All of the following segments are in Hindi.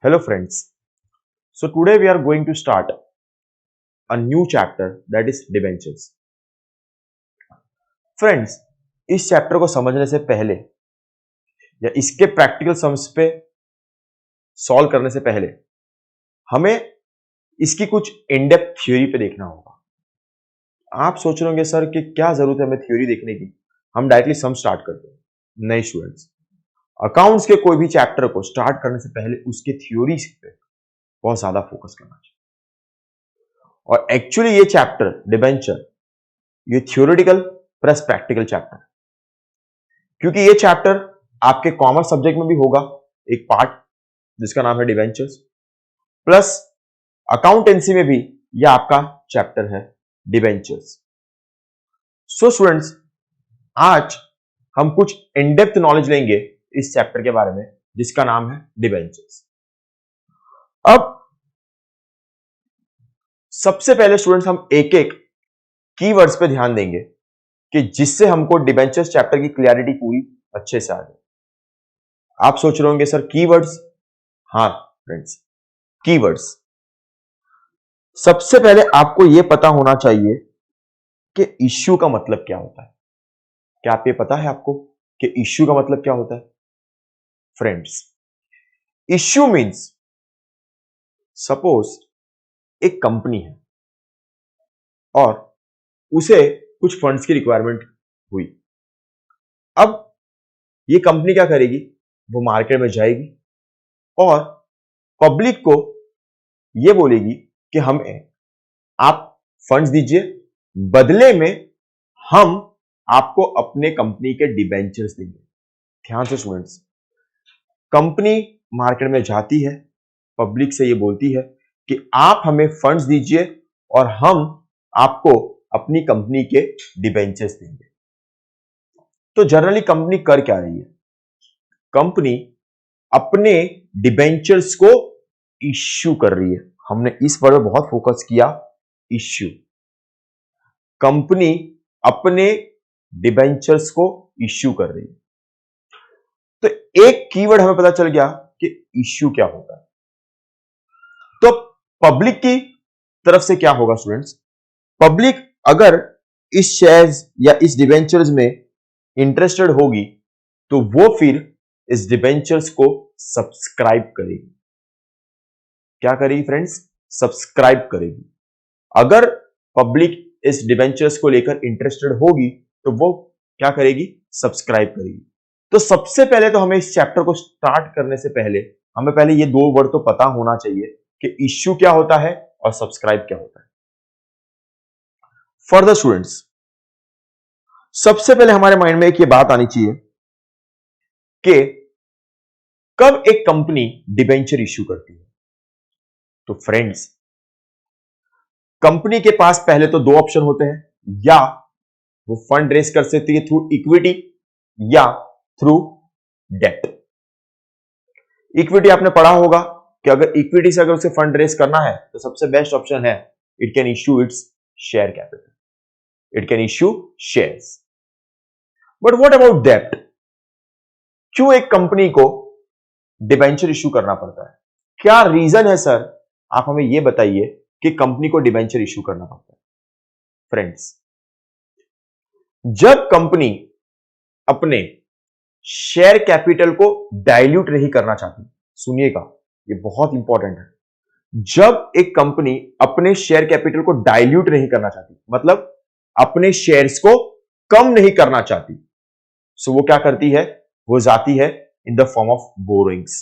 Hello friends. So today we are going to start a new chapter that is debentures. Friends, इस चैप्टर को समझने से पहले या इसके प्रैक्टिकल सम्स पे सॉल्व करने से पहले हमें इसकी कुछ इनडेप्थ थ्योरी पे देखना होगा। आप सोच रहे होंगे सर कि क्या जरूरत है हमें थ्योरी देखने की, हम डायरेक्टली सम स्टार्ट करते हैं। नहीं स्टूडेंट्स, अकाउंट्स के कोई भी चैप्टर को स्टार्ट करने से पहले उसके थ्योरी पे बहुत ज्यादा फोकस करना चाहिए। और एक्चुअली ये चैप्टर डिबेंचर ये थ्योरेटिकल प्लस प्रैक्टिकल चैप्टर, क्योंकि ये चैप्टर आपके कॉमर्स सब्जेक्ट में भी होगा एक पार्ट जिसका नाम है डिबेंचर्स, प्लस अकाउंटेंसी में भी यह आपका चैप्टर है डिबेंचर्स। सो स्टूडेंट्स, आज हम कुछ इनडेप्थ नॉलेज लेंगे इस चैप्टर के बारे में जिसका नाम है डिबेंचर्स। अब सबसे पहले स्टूडेंट्स हम एक एक कीवर्ड्स पे ध्यान देंगे कि जिससे हमको डिबेंचर्स चैप्टर की क्लियरिटी पूरी अच्छे से आ जाए। आप सोच रहे होंगे सर कीवर्ड्स? हाँ फ्रेंड्स, कीवर्ड्स। सबसे पहले आपको यह पता होना चाहिए कि इश्यू का मतलब क्या होता है। क्या आप ये पता है आपको कि इश्यू का मतलब क्या होता है? फ्रेंड्स, इश्यू मींस सपोज एक कंपनी है और उसे कुछ फंड्स की रिक्वायरमेंट हुई। अब ये कंपनी क्या करेगी? वो मार्केट में जाएगी और पब्लिक को ये बोलेगी कि हमें आप फंड्स दीजिए, बदले में हम आपको अपने कंपनी के डिबेंचर्स देंगे। ध्यान से स्टूडेंट्स, कंपनी मार्केट में जाती है, पब्लिक से ये बोलती है कि आप हमें फंड्स दीजिए और हम आपको अपनी कंपनी के डिबेंचर्स देंगे। तो जनरली कंपनी कर क्या रही है? कंपनी अपने डिबेंचर्स को इश्यू कर रही है। हमने इस वर्ड में बहुत फोकस किया, इश्यू। कंपनी अपने डिबेंचर्स को इश्यू कर रही है। तो एक कीवर्ड हमें पता चल गया कि इश्यू क्या होता है। तो पब्लिक की तरफ से क्या होगा स्टूडेंट्स? पब्लिक अगर इस शेयर्स या इस डिबेंचर्स में इंटरेस्टेड होगी तो वो फिर इस डिबेंचर्स को सब्सक्राइब करेगी। क्या करेगी फ्रेंड्स? सब्सक्राइब करेगी। अगर पब्लिक इस डिबेंचर्स को लेकर इंटरेस्टेड होगी तो वो क्या करेगी? सब्सक्राइब करेगी। तो सबसे पहले तो हमें इस चैप्टर को स्टार्ट करने से पहले हमें पहले ये दो वर्ड तो पता होना चाहिए कि इश्यू क्या होता है और सब्सक्राइब क्या होता है। फर्दर स्टूडेंट्स, सबसे पहले हमारे माइंड में एक ये बात आनी चाहिए कि कब एक कंपनी डिबेंचर इश्यू करती है। तो फ्रेंड्स, कंपनी के पास पहले तो दो ऑप्शन होते हैं, या वो फंड रेज कर सकती है थ्रू इक्विटी या थ्रू डेट। इक्विटी आपने पढ़ा होगा कि अगर इक्विटी से अगर उसे फंड रेज करना है तो सबसे बेस्ट ऑप्शन है it can issue its share capital, it can issue shares. But what about debt? क्यों एक कंपनी को डिबेंचर इश्यू करना पड़ता है? क्या रीजन है सर? आप हमें यह बताइए कि कंपनी को डिबेंचर इश्यू करना पड़ता है। फ्रेंड्स, जब कंपनी अपने शेयर कैपिटल को डाइल्यूट नहीं करना चाहती, सुनिएगा ये बहुत इंपॉर्टेंट है, जब एक कंपनी अपने शेयर कैपिटल को डाइल्यूट नहीं करना चाहती, मतलब अपने शेयर्स को कम नहीं करना चाहती, सो वो क्या करती है? वो जाती है in the form of borrowings.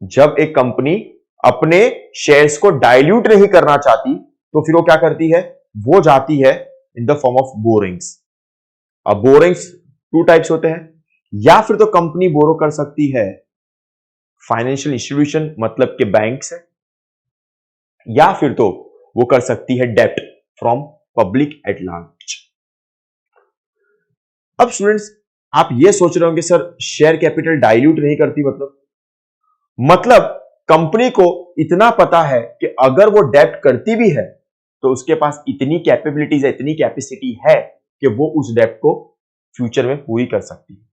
जब एक कंपनी अपने शेयर्स को डाइल्यूट नहीं करना चाहती तो फिर वो क्या करती है? वो जाती है in the form of borrowings. अब बोरोइंग्स टू टाइप्स होते हैं, या फिर तो कंपनी बोरो कर सकती है फाइनेंशियल इंस्टीट्यूशन मतलब के बैंक से, या फिर तो वो कर सकती है debt from public at large. अब स्टूडेंट्स, आप ये सोच रहे होंगे सर शेयर कैपिटल डाइल्यूट नहीं करती मतलब कंपनी को इतना पता है कि अगर वो डेट करती भी है तो उसके पास इतनी कैपेबिलिटीज है, इतनी कैपेसिटी है कि वो उस डेट को फ्यूचर में पूरी कर सकती है।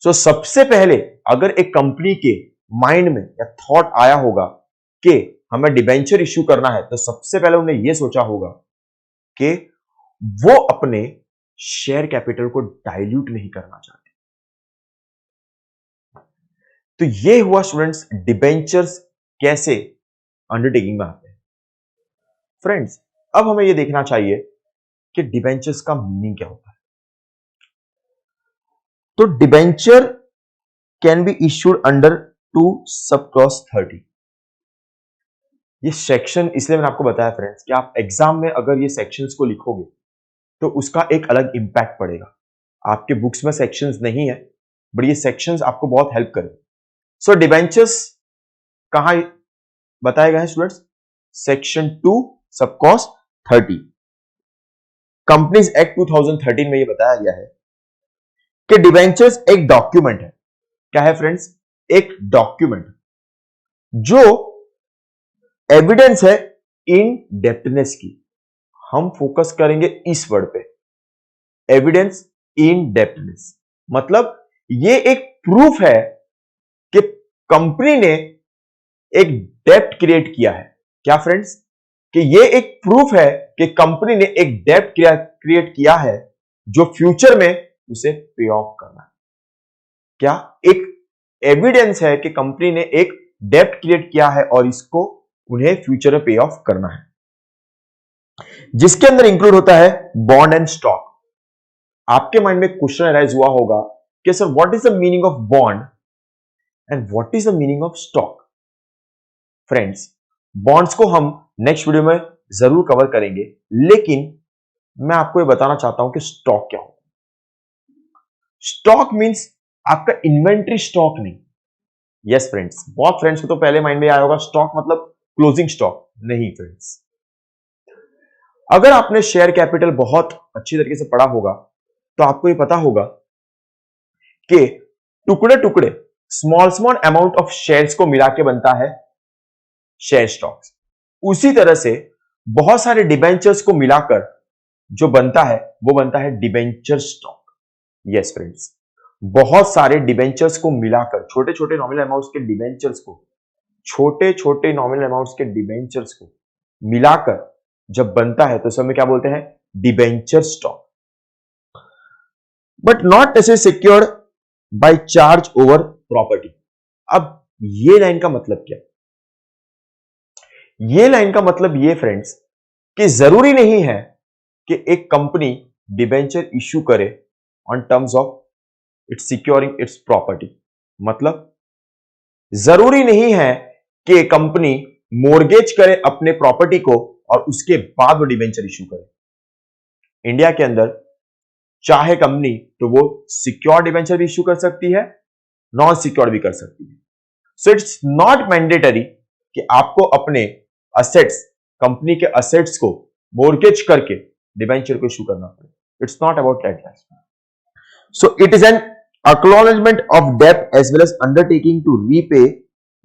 सो सबसे पहले अगर एक कंपनी के माइंड में या थॉट आया होगा कि हमें डिबेंचर इश्यू करना है, तो सबसे पहले उन्हें यह सोचा होगा कि वो अपने शेयर कैपिटल को डाइल्यूट नहीं करना चाहते। तो ये हुआ स्टूडेंट्स डिबेंचर्स कैसे अंडरटेकिंग में आते हैं। फ्रेंड्स, अब हमें यह देखना चाहिए कि डिबेंचर्स का मीनिंग क्या होता है। तो debenture can be issued under 2 sub clause 30। ये सेक्शन इसलिए मैंने आपको बताया फ्रेंड्स कि आप एग्जाम में अगर ये सेक्शंस को लिखोगे तो उसका एक अलग इंपैक्ट पड़ेगा। आपके बुक्स में सेक्शंस नहीं है, बट ये सेक्शंस आपको बहुत हेल्प करेंगे। सो डिबेंचर्स कहां बताए गए हैं students? Section 2 sub clause 30 companies Act 2013 में ये बताया गया है कि डिबेंचर्स एक डॉक्यूमेंट है। क्या है फ्रेंड्स? एक डॉक्यूमेंट जो एविडेंस है इन डेप्थनेस की। हम फोकस करेंगे इस वर्ड पे, एविडेंस इन डेप्थनेस। मतलब ये एक प्रूफ है कि कंपनी ने एक डेप्थ क्रिएट किया है। क्या फ्रेंड्स? कि ये एक प्रूफ है कि कंपनी ने एक डेप्थ क्रिएट किया है जो फ्यूचर में उसे पे ऑफ करना है। क्या? एक एविडेंस है कि कंपनी ने एक डेप्थ क्रिएट किया है और इसको उन्हें फ्यूचर में पे ऑफ करना है, जिसके अंदर इंक्लूड होता है बॉन्ड एंड स्टॉक। आपके माइंड में क्वेश्चन अराइज हुआ होगा कि sir what is the meaning of bond and what is the meaning of stock? Friends, bonds को हम नेक्स्ट वीडियो में जरूर कवर करेंगे, लेकिन मैं आपको ये बताना चाहता हूं कि स्टॉक क्या होता है। स्टॉक मींस आपका इन्वेंट्री स्टॉक नहीं। यस फ्रेंड्स, बहुत फ्रेंड्स को तो पहले माइंड में आया होगा स्टॉक मतलब क्लोजिंग स्टॉक। नहीं फ्रेंड्स, अगर आपने शेयर कैपिटल बहुत अच्छी तरीके से पढ़ा होगा तो आपको ये पता होगा कि टुकड़े टुकड़े small small amount of shares को मिला के बनता है शेयर स्टॉक्स। उसी तरह से बहुत सारे डिबेंचर्स को मिलाकर जो बनता है वो बनता है डिबेंचर स्टॉक। यस फ्रेंड्स, बहुत सारे डिबेंचर्स को मिलाकर छोटे छोटे नॉमिनल अमाउंट्स के डिबेंचर्स को मिलाकर जब बनता है तो सब में क्या बोलते हैं? Debenture stock. But not necessary secured by charge over property. अब ये लाइन का मतलब क्या? ये लाइन का मतलब ये फ्रेंड्स कि जरूरी नहीं है कि एक कंपनी डिबेंचर इश्यू करे on terms of its securing it's property. मतलब जरूरी नहीं है कि कंपनी मोर्गेज करे अपने प्रॉपर्टी को और उसके बाद वो डिबेंचर इश्यू करे। इंडिया के अंदर चाहे कंपनी तो वो सिक्योर डिबेंचर भी इश्यू कर सकती है, नॉन सिक्योर भी कर सकती है। सो इट्स नॉट मैंडेटरी कि आपको अपने असेट्स, कंपनी के असेट्स को मोर्गेज करके डिबेंचर को इश्यू करना पड़े। It's not about that. So it is an acknowledgement of debt as well as undertaking to repay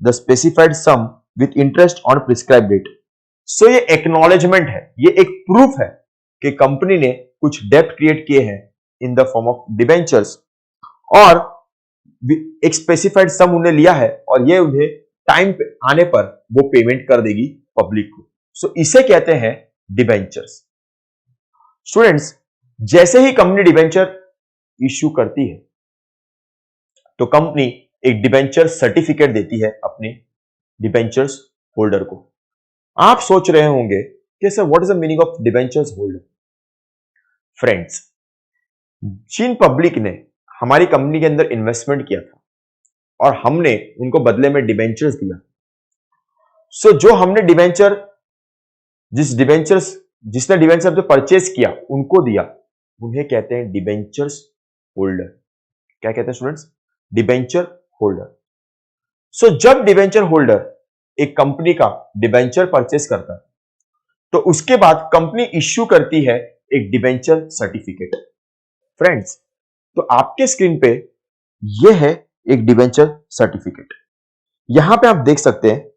the specified sum with interest on prescribed date. So ये acknowledgement है, ये एक proof है कि कंपनी ने कुछ डेप्ट क्रिएट किए हैं in the form of debentures और एक स्पेसिफाइड सम उन्हें लिया है और ये उन्हें टाइम पे आने पर वो पेमेंट कर देगी पब्लिक को। सो इसे कहते हैं डिबेंचर्स। स्टूडेंट्स, जैसे ही कंपनी डिबेंचर इश्यू करती है तो कंपनी एक डिबेंचर सर्टिफिकेट देती है अपने डिबेंचर्स होल्डर को। आप सोच रहे होंगे कि sir what is the meaning of debentures holder? Friends, जिन पब्लिक ने हमारी कंपनी के अंदर इन्वेस्टमेंट किया था और हमने उनको बदले में डिबेंचर्स दिया, सो जो हमने जिसने डिबेंचर जो परचेस किया उनको दिया, उन्हें कहते हैं डिबेंचर्स होल्डर। क्या कहते हैं स्टूडेंट्स? Debenture holder. सो जब डिबेंचर होल्डर एक कंपनी का डिबेंचर परचेस करता है तो उसके बाद कंपनी इश्यू करती है एक डिबेंचर सर्टिफिकेट। फ्रेंड्स, तो आपके स्क्रीन पे यह है एक डिबेंचर सर्टिफिकेट। यहां पे आप देख सकते हैं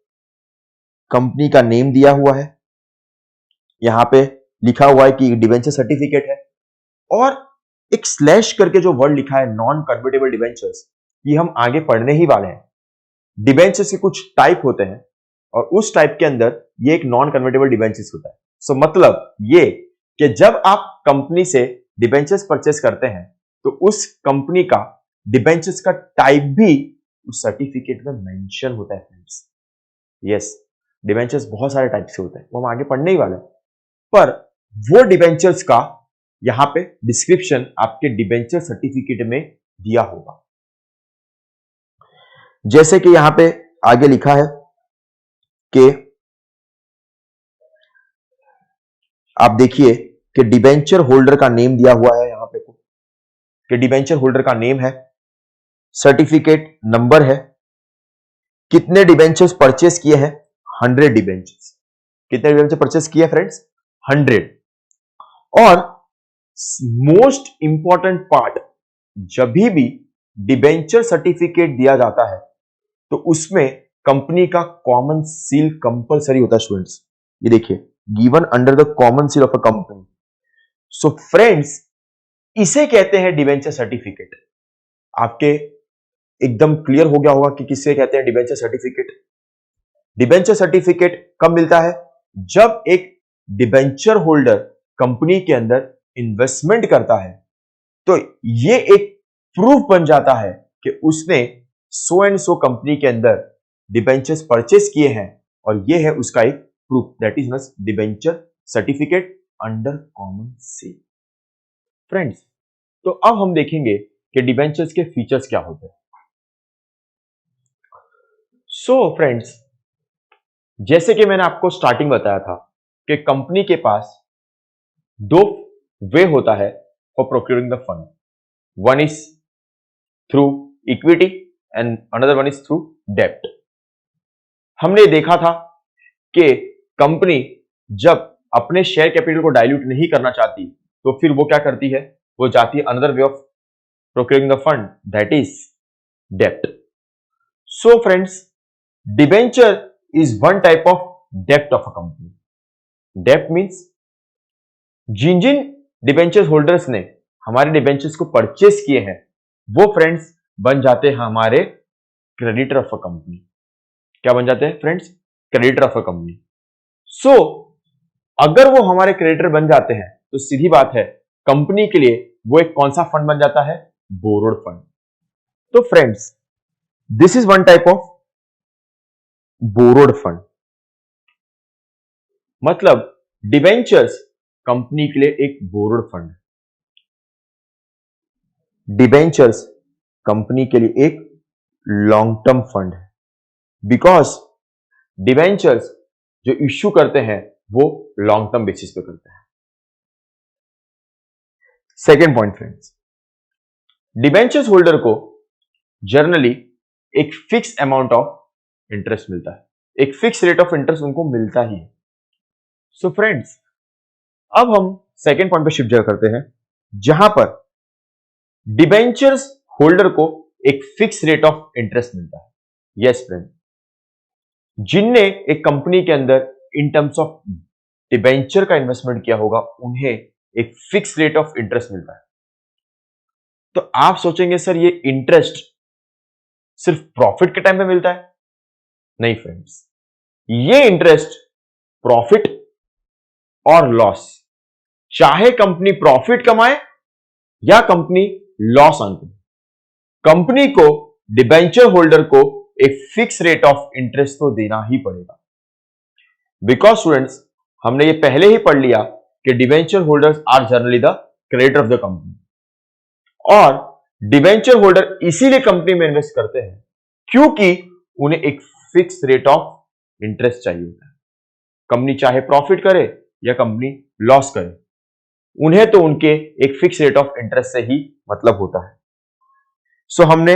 कंपनी का नेम दिया हुआ है, यहां पे लिखा हुआ है कि डिबेंचर सर्टिफिकेट है और एक स्लैश करके जो वर्ड लिखा है नॉन कन्वर्टेबल डिबेंचर्स, ये हम आगे पढ़ने ही वाले हैं। डिबेंचर्स के कुछ टाइप होते हैं और उस टाइप के अंदर ये एक नॉन कन्वर्टेबल डिबेंचर्स होता है। सो मतलब ये कि जब आप कंपनी से डिबेंचर्स परचेस करते हैं तो उस कंपनी का डिबेंचर्स का टाइप भी उस सर्टिफिकेट में मेंशन होता है फ्रेंड्स। यस, डिबेंचर्स बहुत सारे टाइप से होते हैं, वो हम आगे पढ़ने ही वाले हैं, पर वो डिबेंचर्स का यहां पे डिस्क्रिप्शन आपके डिबेंचर सर्टिफिकेट में दिया होगा। जैसे कि यहां पे आगे लिखा है कि आप देखिए कि डिबेंचर होल्डर का नेम दिया हुआ है यहां पे कि डिबेंचर होल्डर का नेम है, सर्टिफिकेट नंबर है, कितने डिबेंचर्स परचेस किए हैं, 100 डिबेंचर्स। कितने डिबेंचर परचेस किए फ्रेंड्स, 100। और मोस्ट इंपॉर्टेंट पार्ट, जब भी डिबेंचर सर्टिफिकेट दिया जाता है तो उसमें कंपनी का कॉमन सील कंपलसरी होता है स्टूडेंट्स। ये देखिए, given under the common seal of a company. So friends, इसे कहते हैं डिबेंचर सर्टिफिकेट। आपके एकदम क्लियर हो गया होगा कि किससे कहते हैं डिबेंचर सर्टिफिकेट। डिबेंचर सर्टिफिकेट कब मिलता है, जब एक डिबेंचर होल्डर कंपनी के अंदर इन्वेस्टमेंट करता है तो ये एक प्रूफ बन जाता है कि उसने सो एंड सो कंपनी के अंदर डिबेंचर्स परचेस किए हैं और ये है उसका एक proof, that is not debenture certificate under common seal. Friends, तो अब हम देखेंगे कि डिबेंचर्स के फीचर्स क्या होते हैं। सो फ्रेंड्स, जैसे कि मैंने आपको स्टार्टिंग बताया था कि कंपनी के पास दो वे होता है for procuring the fund. One is through equity and another one is through डेब्ट। हमने देखा था कि कंपनी जब अपने शेयर कैपिटल को डाइल्यूट नहीं करना चाहती तो फिर वो क्या करती है, वो जाती है another way of procuring the fund, that is डेब्ट। So friends, debenture is one type of डेब्ट ऑफ अ कंपनी। डेब्ट मीन्स जिन जिन डिबेंचर होल्डर्स ने हमारे डिबेंचर्स को परचेस किए हैं वो फ्रेंड्स बन जाते हैं हमारे क्रेडिटर ऑफ अ कंपनी। क्या बन जाते हैं friends, creditor of a company. So अगर वो हमारे क्रेडिटर बन जाते हैं तो सीधी बात है, कंपनी के लिए वो एक कौन सा फंड बन जाता है, बोरोड फंड। तो friends, this is one type of borrowed fund. मतलब डिबेंचर्स कंपनी के लिए एक बोरोड फंड, डिबेंचर्स कंपनी के लिए एक लॉन्ग टर्म फंड है, बिकॉज डिबेंचर्स जो इश्यू करते हैं वो लॉन्ग टर्म बेसिस पे करते हैं। Second point friends, debentures holder को जनरली एक फिक्स अमाउंट ऑफ इंटरेस्ट मिलता है, एक फिक्स रेट ऑफ इंटरेस्ट उनको मिलता ही है। सो फ्रेंड्स, अब हम सेकेंड पॉइंट पे शिफ्ट करते हैं जहां पर डिबेंचर्स होल्डर को एक फिक्स रेट ऑफ इंटरेस्ट मिलता है। यस फ्रेंड, जिनने एक कंपनी के अंदर इन टर्म्स ऑफ डिबेंचर का इन्वेस्टमेंट किया होगा उन्हें एक फिक्स रेट ऑफ इंटरेस्ट मिलता है। तो आप सोचेंगे सर ये इंटरेस्ट सिर्फ प्रॉफिट के टाइम पे मिलता है? नहीं फ्रेंड्स, ये इंटरेस्ट प्रॉफिट और लॉस, चाहे कंपनी प्रॉफिट कमाए या कंपनी लॉस अर्न करे, कंपनी को डिबेंचर होल्डर को एक फिक्स रेट ऑफ इंटरेस्ट तो देना ही पड़ेगा। बिकॉज स्टूडेंट्स, हमने ये पहले ही पढ़ लिया कि debenture holders are generally the creditor of the company, और डिबेंचर होल्डर इसीलिए कंपनी में इन्वेस्ट करते हैं क्योंकि उन्हें एक फिक्स रेट ऑफ इंटरेस्ट चाहिए होता है। कंपनी चाहे प्रॉफिट करे या कंपनी लॉस करे, उन्हें तो उनके एक फिक्स रेट ऑफ इंटरेस्ट से ही मतलब होता है। सो हमने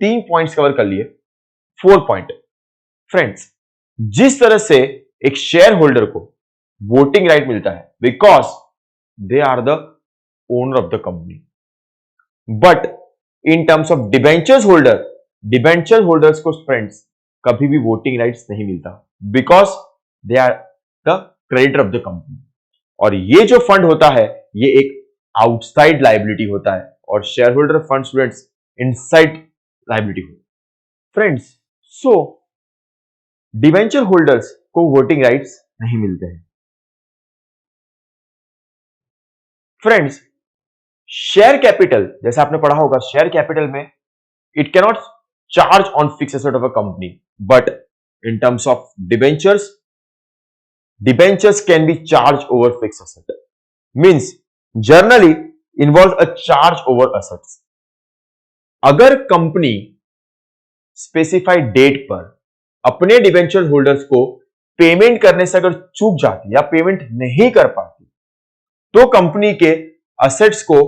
3 पॉइंट्स कवर कर लिए। 4 पॉइंट फ्रेंड्स, जिस तरह से एक शेयर होल्डर को वोटिंग राइट मिलता है because they are the owner of the company, but in terms of debentures holder, debenture holders को फ्रेंड्स कभी भी वोटिंग राइट्स नहीं मिलता because they are the creditor of the company. और ये जो फंड होता है ये एक आउटसाइड लायबिलिटी होता है और share holder fund students inside liability होता है। फ्रेंड्स, सो डिवेंचर होल्डर्स को वोटिंग राइट्स नहीं मिलते हैं। फ्रेंड्स, शेयर कैपिटल, जैसे आपने पढ़ा होगा, शेयर कैपिटल में it cannot charge on fix asset of a company, but in terms of debentures, debentures can be charged over fixed asset, means generally involve a charge over assets। अगर कंपनी स्पेसिफाइड डेट पर अपने डिबेंचर होल्डर्स को पेमेंट करने से अगर चूक जाती या पेमेंट नहीं कर पाती, तो कंपनी के असेट्स को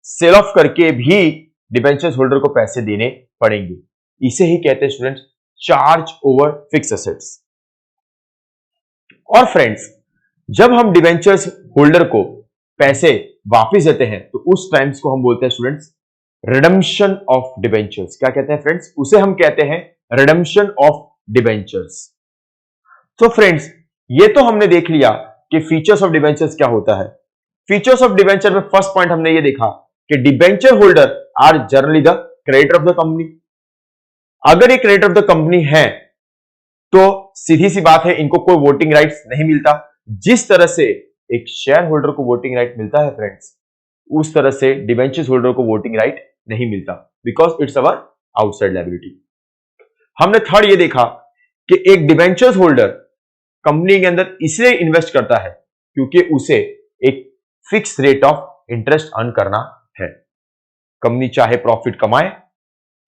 सेल ऑफ करके भी डिबेंचर होल्डर को पैसे देने पड़ेंगे। इसे ही कहते हैं students charge over fix assets. और फ्रेंड्स, जब हम डिबेंचर्स होल्डर को पैसे वापस देते हैं तो उस टाइम्स को हम बोलते हैं स्टूडेंट्स रिडम्पशन ऑफ डिबेंचर्स। क्या कहते हैं फ्रेंड्स? उसे हम कहते हैं रिडम्पशन ऑफ डिबेंचर्स। तो फ्रेंड्स, ये तो हमने देख लिया कि फीचर्स ऑफ डिबेंचर्स क्या होता है। फीचर्स ऑफ डिबेंचर में फर्स्ट पॉइंट हमने ये देखा कि debenture holder are generally the creditor of the company. अगर ये क्रेडिटर ऑफ द कंपनी है तो सीधी सी बात है, इनको कोई वोटिंग राइट्स नहीं मिलता। जिस तरह से एक शेयर होल्डर को वोटिंग राइट मिलता है फ्रेंड्स, उस तरह से डिबेंचर्स होल्डर को वोटिंग राइट नहीं मिलता, because it's our outside liability. हमने थर्ड ये देखा कि एक डिबेंचर्स होल्डर कंपनी के अंदर इसलिए इन्वेस्ट करता है क्योंकि उसे एक fix rate of interest earn करना है। कंपनी चाहे प्रॉफिट कमाए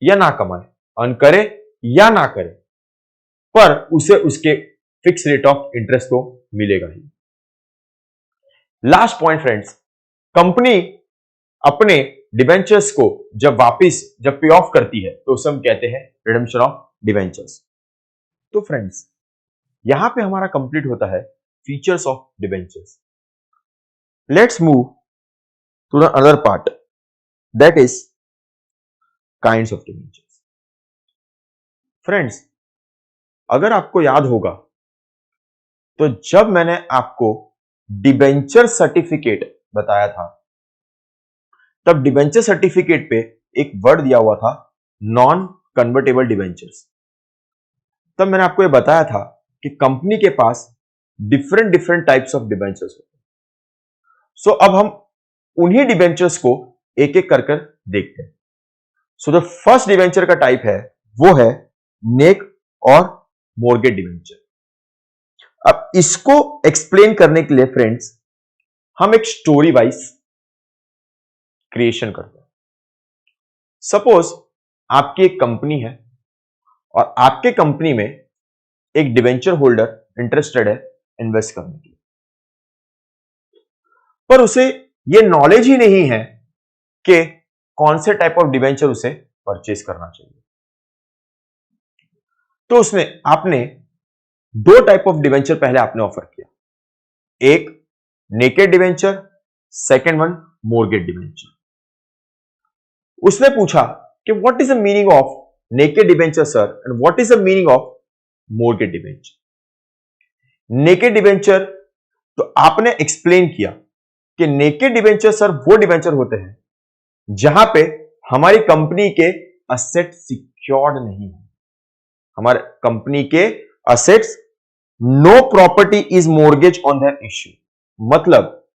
या ना कमाए, अर्न करे या ना करे, पर उसे उसके फिक्स रेट ऑफ इंटरेस्ट तो मिलेगा ही। लास्ट पॉइंट फ्रेंड्स, कंपनी अपने डिबेंचर्स को जब पे ऑफ करती है तो उसे हम कहते हैं रिडम्पशन ऑफ डिबेंचर्स। तो फ्रेंड्स, यहां पे हमारा कंप्लीट होता है features of debentures. Let's move to the other part, that is kinds of debentures. Friends, अगर आपको याद होगा तो जब मैंने आपको डिबेंचर सर्टिफिकेट बताया था, तब डिबेंचर सर्टिफिकेट पे एक वर्ड दिया हुआ था नॉन कन्वर्टेबल डिबेंचर्स। तब मैंने आपको यह बताया था कि कंपनी के पास डिफरेंट टाइप्स ऑफ डिबेंचर्स होते हैं। सो अब हम उन्हीं डिबेंचर्स को एक एक कर देखते हैं। सो द फर्स्ट डिबेंचर का टाइप है वो है नेक और मॉर्गेज डिबेंचर। अब इसको एक्सप्लेन करने के लिए फ्रेंड्स हम एक स्टोरी वाइज क्रिएशन करते हैं। सपोज आपकी एक कंपनी है और आपके कंपनी में एक डिबेंचर होल्डर इंटरेस्टेड है इन्वेस्ट करने के लिए, पर उसे यह नॉलेज ही नहीं है कि कौन से टाइप ऑफ डिबेंचर उसे परचेज करना चाहिए। तो आपने दो टाइप ऑफ डिबेंचर पहले आपने ऑफर किया, एक naked debenture, second one mortgage debenture. उसने पूछा कि what is the meaning of naked debenture sir and what is the meaning of mortgage debenture. Naked debenture तो आपने एक्सप्लेन किया कि नेकेड डिबेंचर सर वो डिबेंचर होते हैं जहां पे हमारी कंपनी के असेट सिक्योर्ड नहीं है, हमारे कंपनी के assets no property is mortgage on that issue. मतलब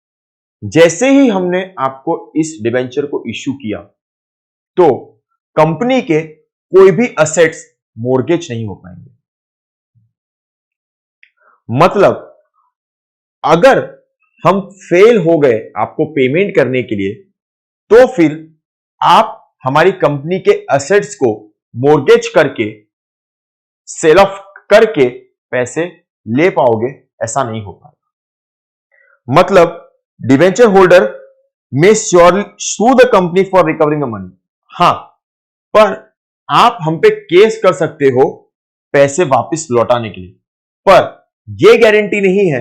जैसे ही हमने आपको इस डिबेंचर को इश्यू किया तो कंपनी के कोई भी असेट्स मॉर्गेज नहीं हो पाएंगे। मतलब अगर हम फेल हो गए आपको पेमेंट करने के लिए, तो फिर आप हमारी कंपनी के असेट्स को मॉर्गेज करके सेल ऑफ करके पैसे ले पाओगे, ऐसा नहीं हो पाएगा। मतलब debenture holder may surely sue the company for recovering the money. हां, पर आप हम पे केस कर सकते हो पैसे वापस लौटाने के लिए, पर यह गारंटी नहीं है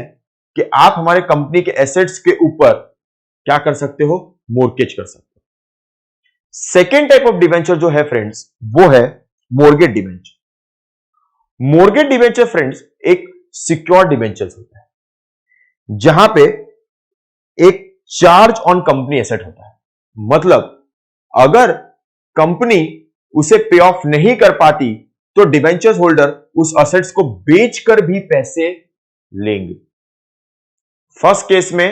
कि आप हमारे कंपनी के एसेट्स के ऊपर क्या कर सकते हो, मॉर्गेज कर सकते हो। सेकेंड टाइप ऑफ डिबेंचर जो है फ्रेंड्स वो है mortgage debenture. Mortgage debenture friends एक सिक्योर्ड डिबेंचर होता है जहां पे एक चार्ज ऑन कंपनी एसेट होता है। मतलब अगर कंपनी उसे पे ऑफ नहीं कर पाती तो डिबेंचर्स होल्डर उस असेट्स को बेचकर भी पैसे लेंगे। फर्स्ट केस में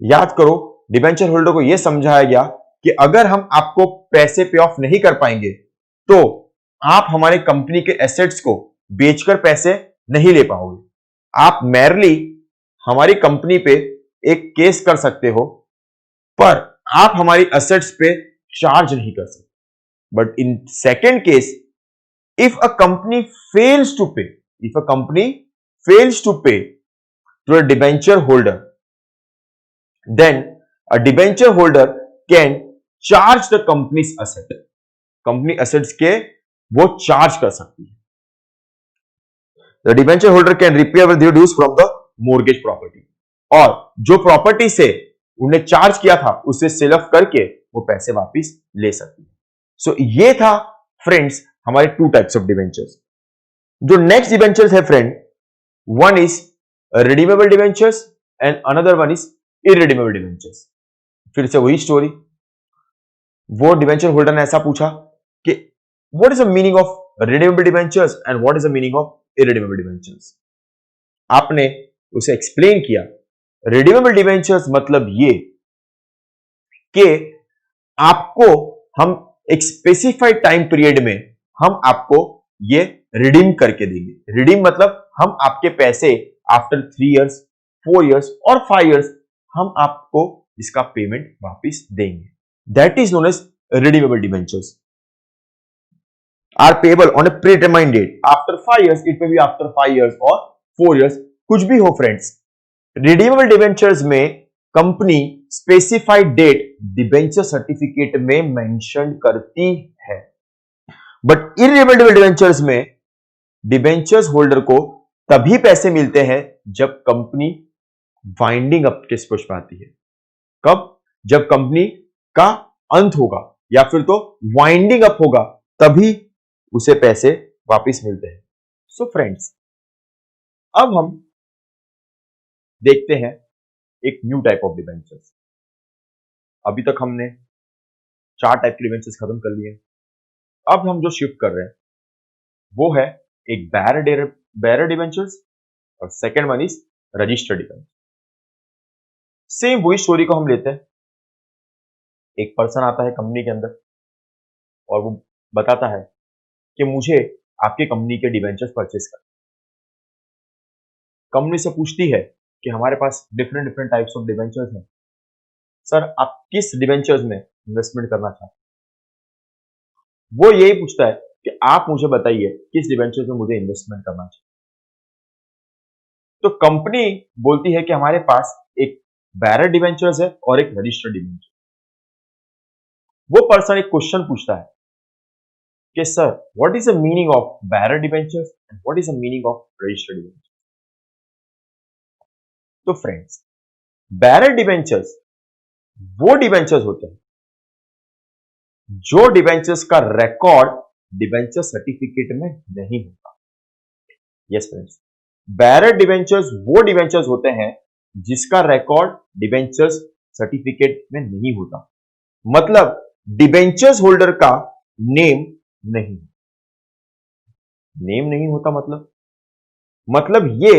याद करो, डिबेंचर होल्डर को यह समझाया गया कि अगर हम आपको पैसे पे ऑफ नहीं कर पाएंगे तो आप हमारे कंपनी के एसेट्स को बेचकर पैसे नहीं ले पाओगे। आप मैरली हमारी कंपनी पे एक केस कर सकते हो, पर आप हमारी एसेट्स पे चार्ज नहीं कर सकते। But in second case, if a company fails to pay to a debenture holder, then a debenture holder can charge the company's asset. Company assets के वो चार्ज कर सकती है। The debenture holder can repay or reduce from the mortgage property. और जो प्रॉपर्टी से उन्हें चार्ज किया था उसे सेल ऑफ करके वो पैसे वापस ले सकती है। सो ये था फ्रेंड्स हमारे टू टाइप्स ऑफ डिबेंचर्स। जो नेक्स्ट डिबेंचर्स है friend, one is redeemable debentures and another one is irredeemable debentures. फिर से वही स्टोरी, वो डिबेंचर होल्डर ने ऐसा पूछा कि what is the meaning of redeemable debentures and what is the meaning of irredeemable debentures. आपने उसे एक्सप्लेन किया, रिडीमेबल डिबेंचर्स मतलब ये कि आपको हम एक स्पेसिफाइड टाइम पीरियड में हम आपको ये रिडीम करके देंगे। रिडीम मतलब हम आपके पैसे आफ्टर 3 इयर्स, 4 इयर्स और 5 इयर्स हम आपको इसका पेमेंट वापस देंगे। That is known as redeemable debentures are payable on a predetermined date after 5 years, it may be after 5 years और 4 इयर्स, कुछ भी हो फ्रेंड्स। रिडीमेबल डिबेंचर्स में company specified date debenture certificate में मेंशन करती है, बट इररिडीमेबल डिबेंचर्स में डिबेंचर्स होल्डर को तभी पैसे मिलते हैं जब कंपनी वाइंडिंग अप के स्टेज पर आती है। कब? जब कंपनी का अंत होगा या फिर तो वाइंडिंग अप होगा, तभी उसे पैसे वापस मिलते हैं। सो फ्रेंड्स, अब हम देखते हैं एक न्यू टाइप ऑफ डिबेंचर्स। अभी तक हमने 4 टाइप के डिबेंचर्स खत्म कर लिए। अब हम जो शिफ्ट कर रहे हैं वो है एक बेयरर डिबेंचर्स और second one is registered debenture. Same वही स्टोरी को हम लेते हैं। एक पर्सन आता है कंपनी के अंदर और वो बताता है कि मुझे आपके कंपनी के डिबेंचर्स परचेस कर। कंपनी से पूछती है कि हमारे पास डिफरेंट टाइप्स ऑफ डिबेंचर्स हैं, सर आप किस डिबेंचर्स में इन्वेस्टमेंट करना चाहते हैं? वो यही पूछता है कि आप मुझे बताइए किस डिबेंचर्स में मुझे इन्वेस्टमेंट करना चाहिए। तो कंपनी बोलती है कि हमारे पास एक बेयरर डिबेंचर्स है और एक रजिस्टर्ड डिबेंचर। वो पर्सन एक क्वेश्चन पूछता है कि sir what is the meaning of bearer debentures and what is the meaning of registered debenture. तो फ्रेंड्स, बेयरर डिबेंचर्स वो डिबेंचर्स होते हैं जो डिबेंचर्स का रिकॉर्ड डिबेंचर सर्टिफिकेट में नहीं होता। यस फ्रेंड्स, बेयरर डिबेंचर्स वो डिबेंचर्स होते हैं जिसका रिकॉर्ड डिबेंचर्स सर्टिफिकेट में नहीं होता। मतलब डिबेंचर्स होल्डर का नेम नहीं होता। मतलब ये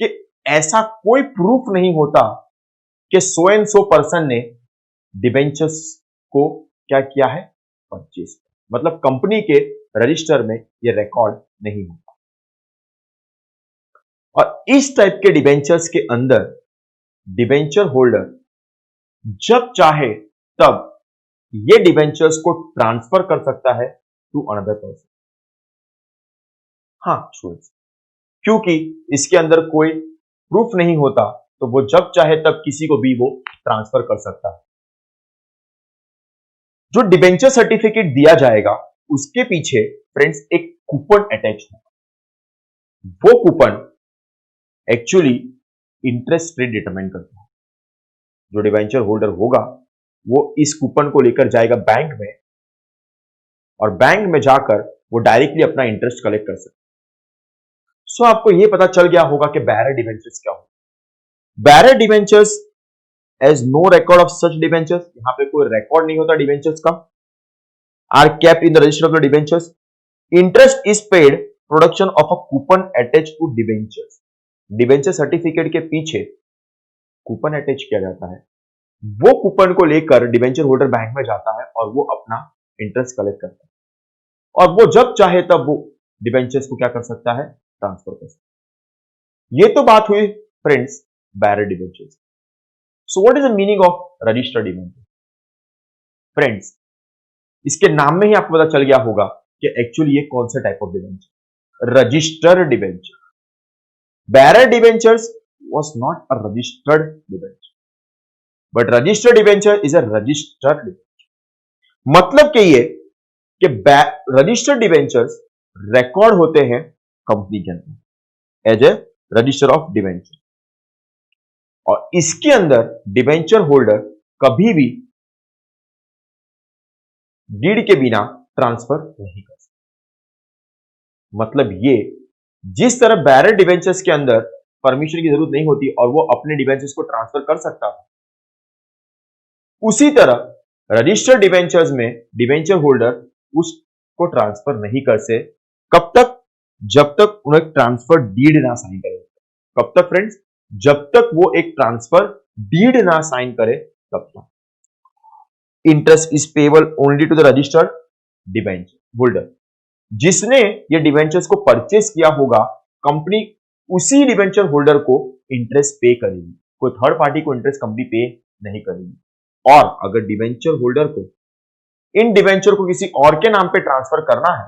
कि ऐसा कोई प्रूफ नहीं होता कि सो एंड सो पर्सन ने डिबेंचर्स को क्या किया है, परचेज। मतलब कंपनी के रजिस्टर में ये रिकॉर्ड नहीं होता। और इस टाइप के डिबेंचर्स के अंदर डिबेंचर होल्डर जब चाहे तब ये डिबेंचर्स को ट्रांसफर कर सकता है टू अनदर पर्सन। हाँ स्टूडेंट्स, क्योंकि इसके अंदर कोई प्रूफ नहीं होता तो वो जब चाहे तब किसी को भी वो ट्रांसफर कर सकता है। जो डिबेंचर सर्टिफिकेट दिया जाएगा उसके पीछे फ्रेंड्स एक कूपन अटैच होगा। वो coupon actually interest rate determine करता है। जो डिबेंचर होल्डर होगा वो इस कूपन को लेकर जाएगा बैंक में और बैंक में जाकर वो डायरेक्टली अपना इंटरेस्ट कलेक्ट कर सकता है। सो आपको यह पता चल गया होगा कि बेयरर डिबेंचर्स क्या होगा। Bearer debentures as no record of such debentures, यहां पे कोई रिकॉर्ड नहीं होता डिबेंचर्स का, are kept in the register of the debentures interest is paid production of a coupon attach to debentures. Debenture certificate के पीछे कूपन अटैच किया जाता है, वो कूपन को लेकर डिबेंचर होल्डर बैंक में जाता है और वो अपना इंटरेस्ट कलेक्ट करता है, और वो जब चाहे तब वो डिबेंचर्स को क्या कर सकता है, ट्रांसफर कर सकता है। ये तो बात हुई friends bearer debentures. So what is the meaning of registered debenture? Friends, इसके नाम में ही आपको पता चल गया होगा कि एक्चुअली ये कौन सा type of debenture, registered debenture. Bearer debentures was not a registered debenture, but registered debenture is a registered debenture। मतलब कि ये कि रजिस्टर्ड डिबेंचर्स रिकॉर्ड होते हैं कंपनी के अंदर as a register of debenture, और इसके अंदर डिबेंचर होल्डर कभी भी डीड के बिना ट्रांसफर नहीं कर सकता। मतलब ये, जिस तरह बैरर डिबेंचर्स के अंदर परमिशन की जरूरत नहीं होती और वो अपने डिबेंचर्स को ट्रांसफर कर सकता था, उसी तरह रजिस्टर्ड डिबेंचर्स में डिबेंचर होल्डर उसको ट्रांसफर नहीं कर से, कब तक, जब तक उन्हें ट्रांसफर डीड ना साइन करे। कब तक फ्रेंड्स? जब तक वो एक ट्रांसफर डीड ना साइन करे तब तक। Interest is payable only to the registered debenture holder. जिसने ये डिबेंचर्स को परचेस किया होगा, कंपनी उसी डिबेंचर होल्डर को इंटरेस्ट पे करेगी, कोई थर्ड पार्टी को इंटरेस्ट कंपनी पे नहीं करेगी। और अगर डिबेंचर होल्डर को इन डिबेंचर को किसी और के नाम पे ट्रांसफर करना है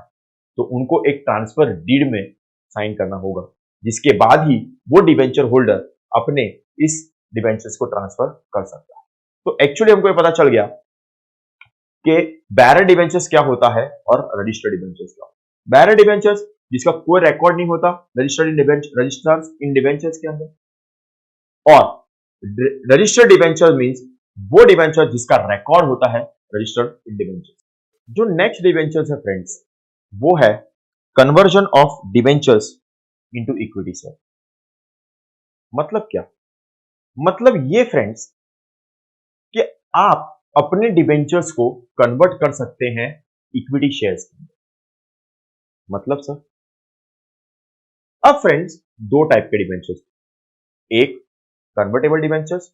तो उनको एक ट्रांसफर डीड में साइन करना होगा, जिसके बाद ही वो डिबेंचर होल्डर अपने इस डिबेंचर्स को ट्रांसफर कर सकता है। तो एक्चुअली हमको ये पता चल गया कि बैरर डिबेंचर्स क्या होता है और रजिस्टर्ड डिबेंचर्स क्या होता है। बैरर डिबेंचर्स जिसका कोई रिकॉर्ड नहीं होता रजिस्टर्स इन डिबेंचर्स के अंदर, और रजिस्टर्ड डिबेंचर मींस वो डिबेंचर जिसका रिकॉर्ड होता है रजिस्टर्ड इन डिबेंचर्स। जो नेक्स्ट डिबेंचर्स है फ्रेंड्स, वो है conversion of debentures into equity share. मतलब क्या? मतलब ये फ्रेंड्स कि आप अपने डिबेंचर्स को कन्वर्ट कर सकते हैं इक्विटी शेयर्स में। मतलब सर, अब फ्रेंड्स दो टाइप के डिबेंचर्स, एक convertible debentures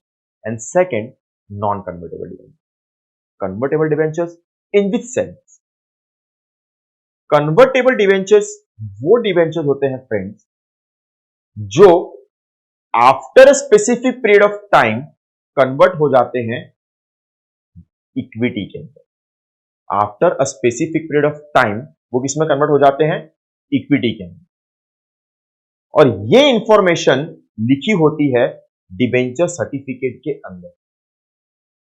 and second non convertible debentures. Convertible debentures in which sense? Convertible debentures वो डिबेंचर्स होते हैं फ्रेंड्स जो after specific period of time convert हो जाते हैं इक्विटी के अंदर। After a specific period of time वो किसमें कन्वर्ट हो जाते हैं? इक्विटी के अंदर। और ये इंफॉर्मेशन लिखी होती है डिबेंचर सर्टिफिकेट के अंदर।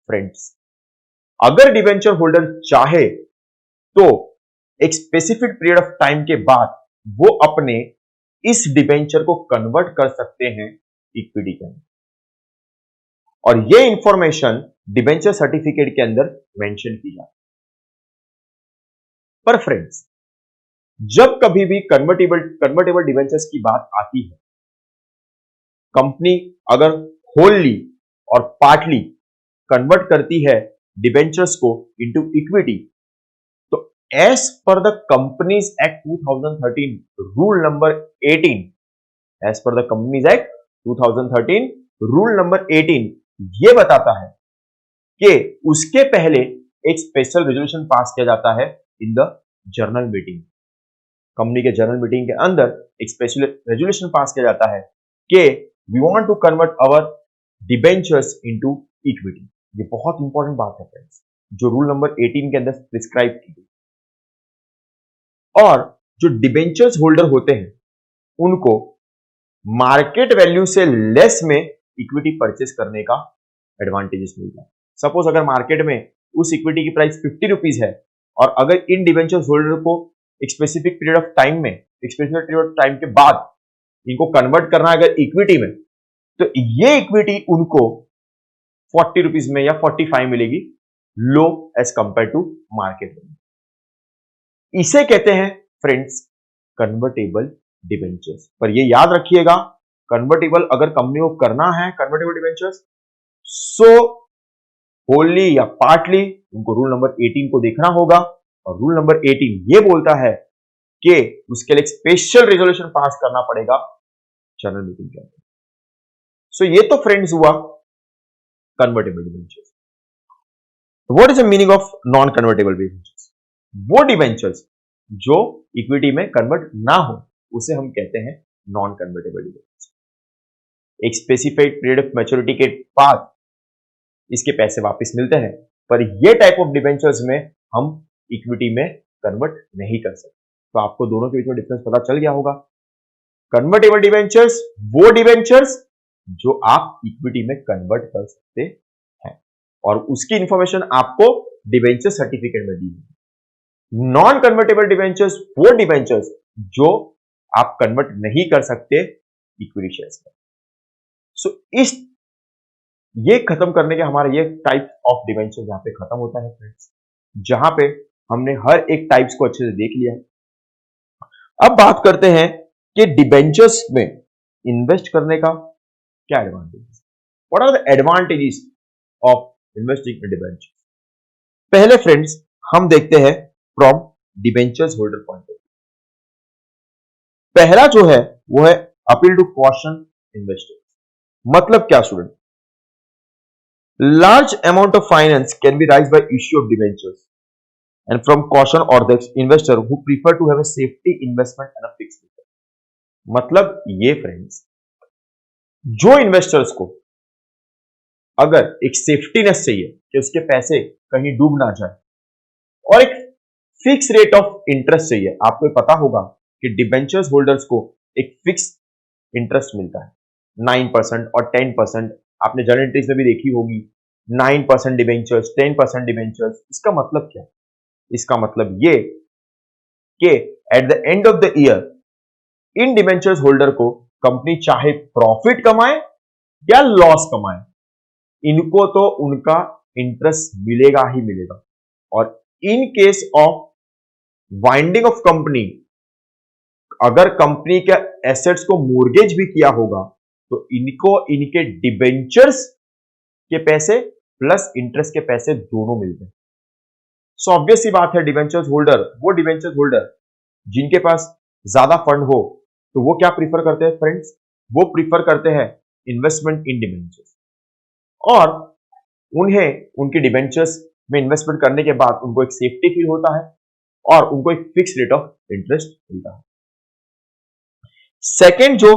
फ्रेंड्स, अगर डिबेंचर होल्डर चाहे तो एक स्पेसिफिक पीरियड ऑफ टाइम के बाद वो अपने इस डिबेंचर को कन्वर्ट कर सकते हैं इक्विटी के अंदर, और ये इंफॉर्मेशन डिबेंचर सर्टिफिकेट के अंदर मेंशन की जाती है। पर फ्रेंड्स, जब कभी भी कन्वर्टेबल डिबेंचर्स की बात आती है, कंपनी अगर होलली और पार्टली कन्वर्ट करती है डिबेंचर्स को इनटू इक्विटी, तो as per the Companies Act 2013 rule number 18, as per the Companies Act 2013 rule number 18 ये बताता है कि उसके पहले एक स्पेशल रेजोल्यूशन पास किया जाता है in the journal meeting. Company के जर्नल मीटिंग के अंदर एक स्पेशल रेजोल्यूशन पास किया जाता है कि we want to convert our debentures into equity. ये बहुत इंपॉर्टेंट बात है फ्रेंड्स, जो रूल नंबर 18 के अंदर प्रिस्क्राइब की गई। और जो डिबेंचर्स होल्डर होते हैं उनको मार्केट वैल्यू से लेस में इक्विटी परचेस करने का एडवांटेजेस मिलता है। सपोज अगर मार्केट में उस इक्विटी की प्राइस 50 रुपीज है, और अगर इन डिबेंचर्स होल्डर को एक स्पेसिफिक पीरियड ऑफ टाइम में, एक स्पेसिफिक पीरियड ऑफ टाइम के बाद इनको कन्वर्ट करना है अगर इक्विटी में, तो ये इक्विटी उनको 40 रुपीज में या 45 मिलेगी, लो एज कंपेयर टू मार्केट में। इसे कहते हैं फ्रेंड्स कन्वर्टेबल डिबेंचर्स। पर ये याद रखिएगा, कन्वर्टेबल अगर कंपनी को करना है कन्वर्टेबल डिबेंचर्स, सो होलली या पार्टली उनको रूल नंबर 18 को देखना होगा। और रूल नंबर 18 ये बोलता है कि उसके लिए स्पेशल रेजोल्यूशन पास करना पड़ेगा जनरल मीटिंग के अंदर। सो ये तो फ्रेंड्स हुआ convertible debentures. What is the meaning of non convertible debentures? वो डिबेंचर्स जो इक्विटी में कन्वर्ट ना हो उसे हम कहते हैं नॉन कन्वर्टेबल डिबेंचर्स। एक स्पेसिफाइड पीरियड ऑफ मैच्योरिटी के बाद इसके पैसे वापस मिलते हैं, पर ये टाइप ऑफ डिबेंचर्स में हम इक्विटी में कन्वर्ट नहीं कर सकते। तो आपको दोनों के बीच में डिफरेंस पता चल गया होगा। कन्वर्टेबल डिबेंचर्स वो डिबेंचर्स जो आप इक्विटी में कन्वर्ट कर सकते हैं, और उसकी इंफॉर्मेशन आपको डिबेंचर सर्टिफिकेट में दी है। नॉन कन्वर्टेबल डिबेंचर्स वो डिबेंचर्स जो आप कन्वर्ट नहीं कर सकते इक्विटी शेयर्स में। सो इस ये खत्म करने के हमारे ये टाइप ऑफ डिबेंचर यहां पे खत्म होता है फ्रेंड्स, जहां पे हमने हर एक टाइप्स को अच्छे से देख लिया है। अब बात करते हैं कि डिबेंचर्स में इन्वेस्ट करने का क्या advantage, what are the advantages of investing in debentures. पहले फ्रेंड्स हम देखते हैं from debentures holder point of view. पहला जो है वो है अपील टू कॉशन इन्वेस्टर्स। मतलब क्या student? Large amount of finance can be raised by issue of debentures and from caution or the investor who prefer to have a safety investment and a fixed return. मतलब ये फ्रेंड्स, जो इन्वेस्टर्स को अगर एक सेफ्टीनेस चाहिए कि उसके पैसे कहीं डूब ना जाए और एक फिक्स रेट ऑफ इंटरेस्ट चाहिए, आपको पता होगा कि डिबेंचर्स होल्डर्स को एक फिक्स इंटरेस्ट मिलता है 9% और 10%। आपने जनरल एंट्रीज में भी देखी होगी 9% डिबेंचर्स, 10% डिबेंचर्स। इसका मतलब क्या? इसका मतलब ये कि at the end of the year in debentures holder को कंपनी चाहे प्रॉफिट कमाए या लॉस कमाए, इनको तो उनका इंटरेस्ट मिलेगा ही मिलेगा। और in case of winding of company, अगर कंपनी के एसेट्स को मोर्गेज भी किया होगा तो इनको इनके डिबेंचर्स के पैसे प्लस इंटरेस्ट के पैसे दोनों मिलते हैं। सो ऑब्वियस सी बात है, डिबेंचर्स होल्डर वो डिबेंचर्स होल्डर जिनके पास ज्यादा फंड हो तो वो क्या प्रीफर करते हैं फ्रेंड्स? वो प्रीफर करते हैं इन्वेस्टमेंट इन डिबेंचर्स, और उन्हें उनकी डिबेंचर्स में इन्वेस्टमेंट करने के बाद उनको एक सेफ्टी फील होता है और उनको एक फिक्स रेट ऑफ इंटरेस्ट मिलता है। सेकेंड जो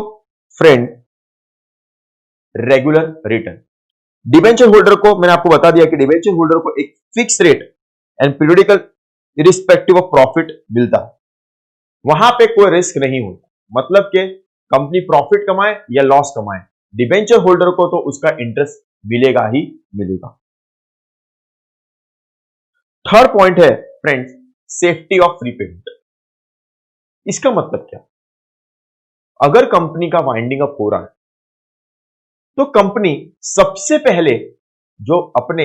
friend, regular return. Debenture holder को मैंने आपको बता दिया कि डिबेंचर होल्डर को एक fix rate and periodical irrespective of profit मिलता है। वहां पे कोई रिस्क नहीं होता, मतलब कि कंपनी प्रॉफिट कमाए या लॉस कमाए, डिबेंचर होल्डर को तो उसका इंटरेस्ट मिलेगा ही मिलेगा। थर्ड पॉइंट है फ्रेंड्स, सेफ्टी ऑफ रीपेमेंट। इसका मतलब क्या? अगर कंपनी का वाइंडिंग अप हो रहा है तो कंपनी सबसे पहले जो अपने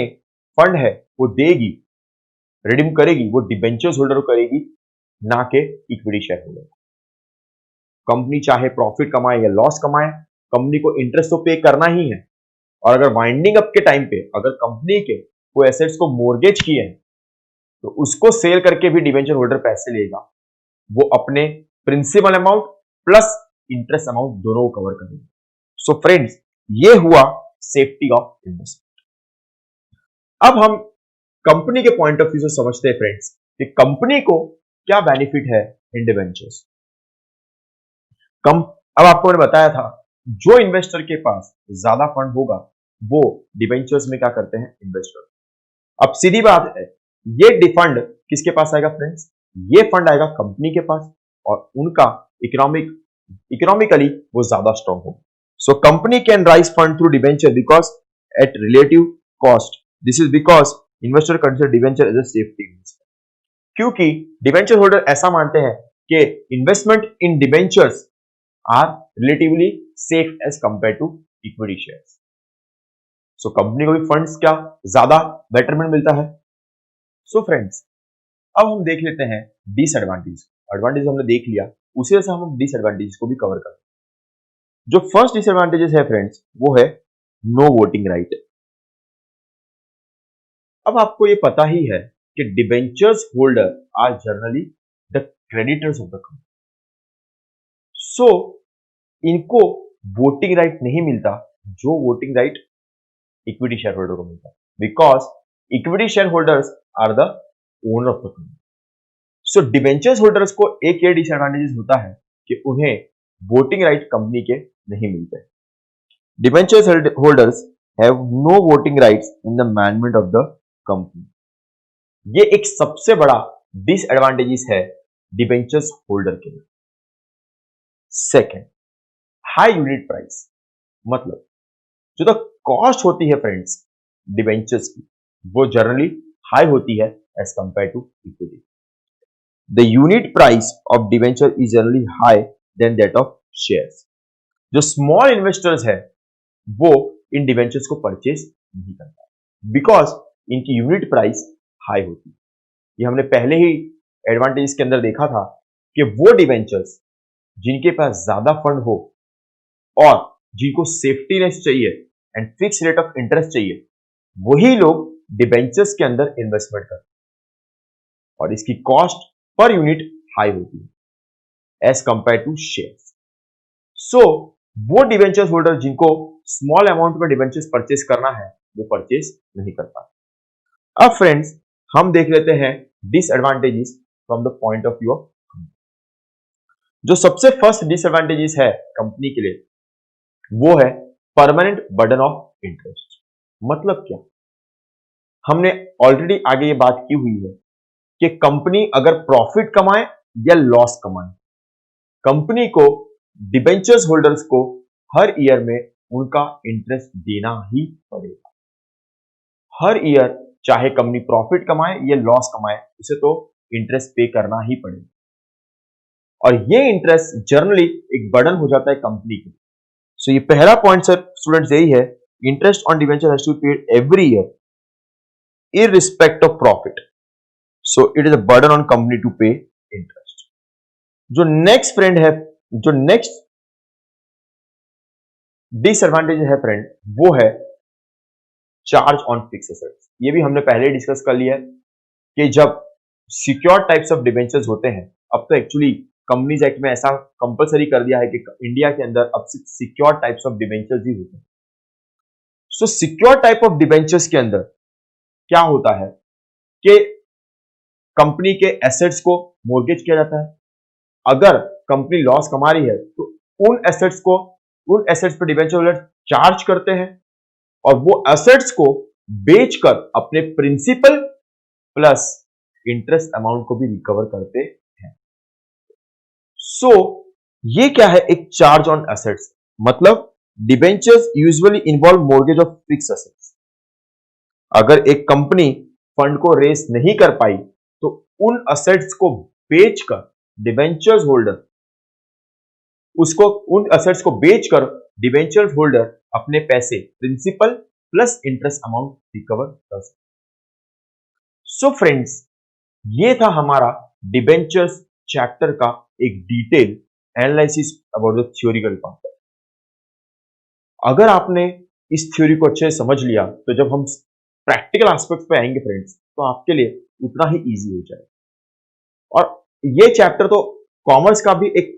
फंड है वो देगी, रिडीम करेगी, वो डिबेंचर्स होल्डर को करेगी, ना कि इक्विटी शेयर होल्डर। कंपनी चाहे प्रॉफिट कमाए या लॉस कमाए, कंपनी को इंटरेस्ट तो पे करना ही है। और अगर वाइंडिंग अप के टाइम पे अगर कंपनी के कोई एसेट्स को मोर्गेज किए हैं तो उसको सेल करके भी डिबेंचर होल्डर पैसे लेगा, वो अपने principal amount plus interest amount दोनों को कवर करेगा। सो फ्रेंड्स, ये हुआ सेफ्टी ऑफ इन्वेस्टमेंट। अब हम कंपनी के पॉइंट ऑफ व्यू से समझते हैं फ्रेंड्स कि कंपनी को क्या बेनिफिट है इन डिबेंचर्स। अब आपको मैंने बताया था, जो इन्वेस्टर के पास ज्यादा फंड होगा वो डिबेंचर्स में क्या करते हैं, इन्वेस्टर। अब सीधी बात है, ये फंड किसके पास आएगा फ्रेंड्स? ये फंड आएगा कंपनी के पास, और उनका इकोनॉमिकली वो ज्यादा स्ट्रॉन्ग होगा। So company can raise fund through debenture because at relative cost. This is because investor consider debenture as a safety investment. क्योंकि डिबेंचर होल्डर ऐसा मानते हैं कि investment in debentures are relatively safe as compare to equity shares. So company को भी फंड्स क्या ज्यादा बेटरमेंट मिलता है। सो फ्रेंड्स, अब हम देख लेते हैं डिसएडवांटेज। एडवांटेज हमने देख लिया, उसी वजह से हम डिसएडवांटेज को भी कवर करते हैं। जो फर्स्ट डिसएडवांटेजेस है फ्रेंड्स वो है नो वोटिंग राइट। अब आपको ये पता ही है कि debentures holder are generally the creditors of the company. So इनको वोटिंग राइट नहीं मिलता जो voting right equity share holder को मिलता है, because equity share holders are the owner of the company. So debentures holders को एक ये डिसएडवांटेजेस होता है कि उन्हें वोटिंग राइट कंपनी के नहीं मिलते। Debentures holders have no voting rights in the management of the company. ये एक सबसे बड़ा डिसएडवांटेजेस है डिबेंचर्स होल्डर के लिए। सेकेंड, हाई यूनिट प्राइस, मतलब जो द कॉस्ट होती है फ्रेंड्स डिबेंचर्स की, वो जनरली हाई होती है as compare to equity. The unit price of debenture is generally high than that of shares. जो स्मॉल इन्वेस्टर्स है वो इन डिबेंचर्स को परचेज नहीं करता बिकॉज इनकी यूनिट प्राइस हाई होती है। ये हमने पहले ही एडवांटेज के अंदर देखा था कि वो डिबेंचर्स जिनके पास ज्यादा फंड हो और जिनको सेफ्टीनेस चाहिए and fix rate of interest चाहिए, वही लोग डिबेंचर्स के अंदर इन्वेस्टमेंट करते हैं और इसकी कॉस्ट पर यूनिट हाई होती है एज कंपेयर टू शेयर्स। सो वो डिबेंचर्स होल्डर जिनको स्मॉल अमाउंट में डिबेंचर्स परचेस करना है वो परचेस नहीं कर पाते। अब फ्रेंड्स हम देख लेते हैं disadvantages from the point of view of जो सबसे फर्स्ट डिसएडवांटेजेस है कंपनी के लिए वो है परमानेंट बर्डन ऑफ इंटरेस्ट। मतलब क्या, हमने ऑलरेडी आगे ये बात की हुई है कि कंपनी अगर प्रॉफिट कमाए या लॉस कमाए, कंपनी को डिबेंचर्स होल्डर्स को हर ईयर में उनका इंटरेस्ट देना ही पड़ेगा। हर ईयर चाहे कंपनी प्रॉफिट कमाए या लॉस कमाए, उसे तो इंटरेस्ट पे करना ही पड़ेगा और ये इंटरेस्ट जनरली एक बर्डन हो जाता है कंपनी के। सो ये पहला पॉइंट सर स्टूडेंट्स यही है, interest on debenture has to be paid every year irrespective of profit. So it is a burden on company to pay interest. जो नेक्स्ट फ्रेंड है, जो नेक्स्ट डिसएडवांटेज है फ्रेंड, वो है चार्ज ऑन फिक्स एसेट्स। ये भी हमने पहले डिस्कस कर लिया है कि जब सिक्योर टाइप्स ऑफ डिबेंचर्स होते हैं, अब तो एक्चुअली कंपनीज एक्ट में ऐसा कंपलसरी कर दिया है कि इंडिया के अंदर अब सिर्फ सिक्योर टाइप्स ऑफ डिबेंचर्स ही होते हैं। सो सिक्योर टाइप ऑफ डिबेंचर्स के अंदर क्या होता है कि कंपनी के एसेट्स को मोर्गेज किया जाता है। अगर कंपनी लॉस कमा रही है तो उन एसेट्स पर डिबेंचर होल्डर चार्ज करते हैं और वो एसेट्स को बेचकर अपने प्रिंसिपल प्लस इंटरेस्ट अमाउंट को भी रिकवर करते हैं। सो ये क्या है, एक चार्ज ऑन एसेट्स, मतलब debentures usually involve mortgage of fix assets. अगर एक कंपनी फंड को रेस नहीं कर पाई तो उन एसेट्स को बेचकर डिबेंचर्स होल्डर उन एसेट्स को बेचकर डिबेंचर्स होल्डर अपने पैसे principal plus interest amount recover कर सकते। सो फ्रेंड्स, ये था हमारा डिबेंचर्स चैप्टर का एक detail analysis about the theoretical part. अगर आपने इस थ्योरी को अच्छे से समझ लिया तो जब हम प्रैक्टिकल एस्पेक्ट्स पे आएंगे फ्रेंड्स, तो आपके लिए उतना ही इजी हो जाएगा। और ये चैप्टर तो कॉमर्स का भी एक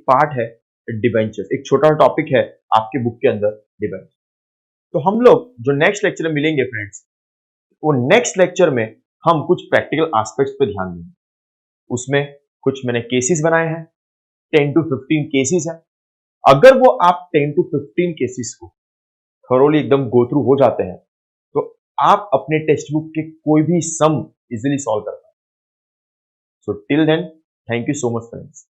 पार्ट है, डिबेंचर्स एक छोटा टॉपिक है आपके बुक के अंदर डिबेंचर। तो हम लोग जो नेक्स्ट लेक्चर में मिलेंगे फ्रेंड्स, वो नेक्स्ट लेक्चर में हम कुछ प्रैक्टिकल एस्पेक्ट्स पे ध्यान देंगे। उसमें कुछ मैंने केसेस बनाए हैं, 10 to 15 केसेस है। अगर वो आप 10 to 15 केसेस को थोरोली एकदम गो थ्रू हो जाते हैं तो आप अपने टेक्स्ट बुक के कोई भी सम इजीली सॉल्व कर पाएंगे। So till then, thank you so much friends.